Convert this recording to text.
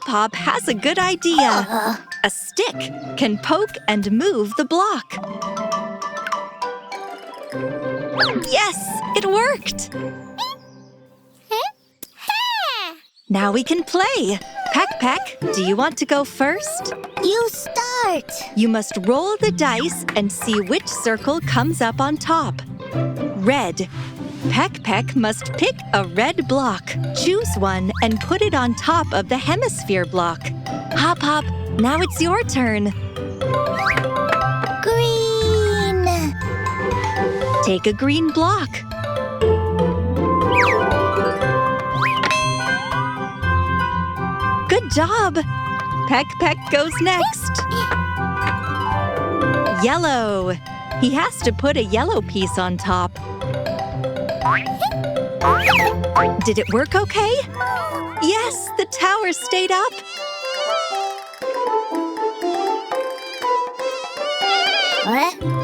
Hop has a good idea. A stick can poke and move the block. Yes, it worked! Now we can play. Peck, do you want to go first? You start. You must roll the dice and see which circle comes up on top. Red. Peck must pick a red block. Choose one and put it on top of the hemisphere block. Hop, now it's your turn. Green. Take a green block. Good job! Peck goes next. Yellow. He has to put a yellow piece on top. Did it work okay? Yes, the tower stayed up. What?